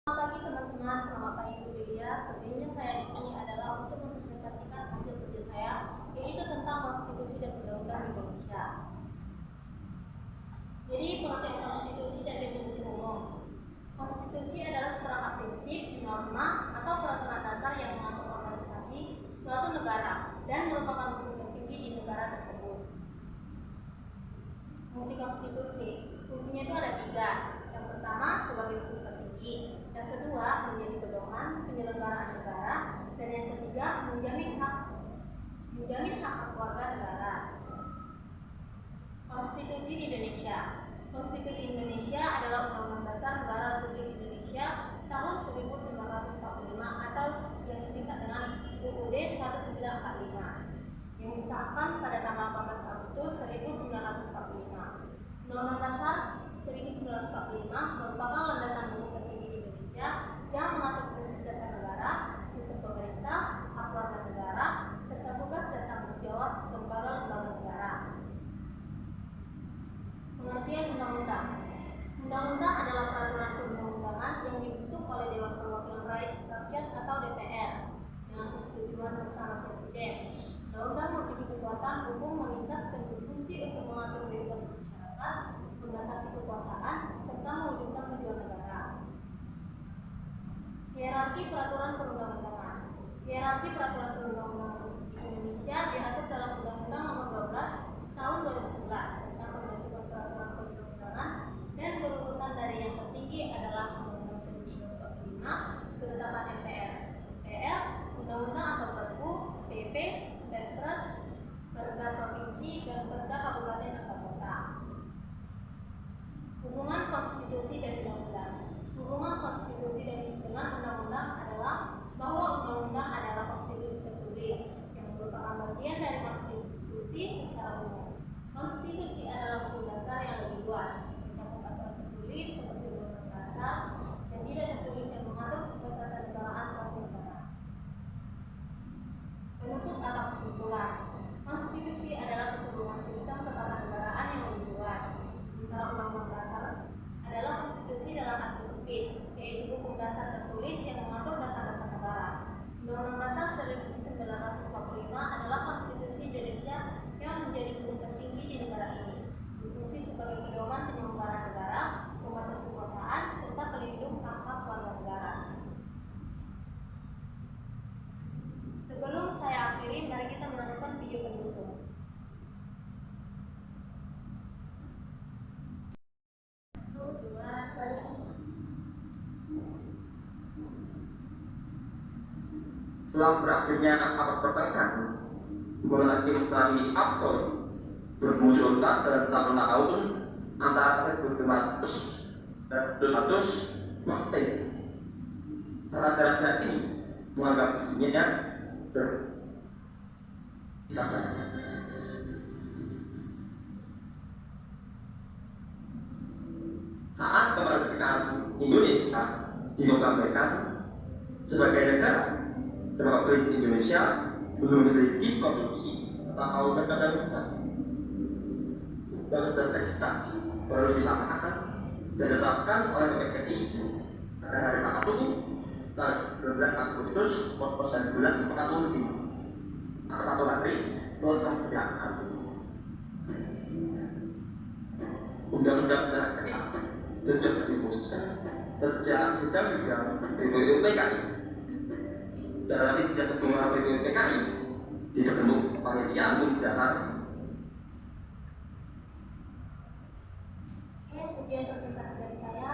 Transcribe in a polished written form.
Selamat pagi teman-teman, selamat pagi Bu Lydia. Kerjanya saya di sini adalah untuk mempresentasikan hasil kerja saya, yaitu tentang konstitusi dan undang-undang Indonesia. Jadi pengertian konstitusi dan definisi umum. Konstitusi adalah seperangkat prinsip, norma, atau peraturan dasar yang mengatur organisasi suatu negara dan merupakan hukum tertinggi di negara tersebut. Fungsi konstitusi, fungsinya itu ada 3. Yang pertama sebagai hukum tertinggi, yang kedua menjadi pedoman penyelenggaraan negara, dan yang ketiga menjamin hak warga negara. Konstitusi di Indonesia. Konstitusi Indonesia adalah Undang-Undang Dasar Negara Republik Indonesia tahun 1945 atau yang disingkat dengan UUD 1945 yang disahkan pada tanggal 14 Agustus 1945. Undang-Undang Dasar 1945 merupakan landasan hukum tertinggi di Indonesia yang mengatur prinsip dasar negara, sistem pemerintah, hak warga negara, serta tugas dan tanggung jawab lembaga-lembaga negara. Pengertian undang-undang. Undang-undang adalah peraturan perundang-undangan yang dibentuk oleh Dewan Perwakilan Rakyat atau DPR dengan persetujuan bersama Presiden. Undang-undang memiliki kekuatan hukum mengikat dan berfungsi untuk mengatur kehidupan masyarakat, membatasi kekuasaan, serta mewujudkan tujuan negara. Hierarki peraturan perundang-undangan. Hierarki peraturan perundang-undangan di Indonesia diatur dalam Undang-Undang Nomor 12 Tahun 2011 tentang pembentukan peraturan perundang-undangan, dan berurutan dari yang tertinggi adalah Undang-Undang 1945, ketetapan MPR, Undang-Undang atau Perpu, PP, Perpres, Perda Provinsi, dan Perda Kabupaten atau Kota. Hubungan konstitusi dan undang-undang. Hubungan konstitusi dengan undang-undang adalah bahwa undang-undang adalah konstitusi tertulis yang merupakan bagian dari konstitusi secara umum. Konstitusi adalah hukum dasar yang lebih luas, mencakup aturan tertulis seperti undang-undang dasar dan tidak tertulis yang mengatur ketatanegaraan suatu negara. Penutup atau kesimpulan. Konstitusi adalah keseluruhan sistem ketatanegaraan yang lebih luas. Sementara undang-undang dasar adalah konstitusi dalam arti sempit, yaitu hukum dasar tertulis yang mengatur dasar-dasar negara. Undang-Undang Dasar 1945 adalah konstitusi Indonesia yang menjadi hukum tertinggi di negara ini, berfungsi sebagai pedoman penyelenggaraan negara, pembatas kekuasaan, serta pelindung hak-hak warga negara. Sebelum saya akhiri, mari kita menonton video pendukung. Setelah berakhirnya abad perbaikan, hubungan dari Oxford bermunculan dalam tahun antara 1200 dan 200 waktu. Para sejarah ini menganggap dirinya saat kemerdekaan Indonesia dinoklamirkan sebagai negara, Republik Indonesia belum memiliki konstitusi atau kedaulatan dan terdekat baru disahkan dan ditetapkan oleh PPI pada hari 1 12 Agustus 1945 atau 1 hari setelah kemerdekaan. Undang-undang sejak diputuskan sejak kita juga BPUPKI dalam sidang ketua BPUPKI dibentuk panitia untuk dasar. Sekian presentasi dari saya.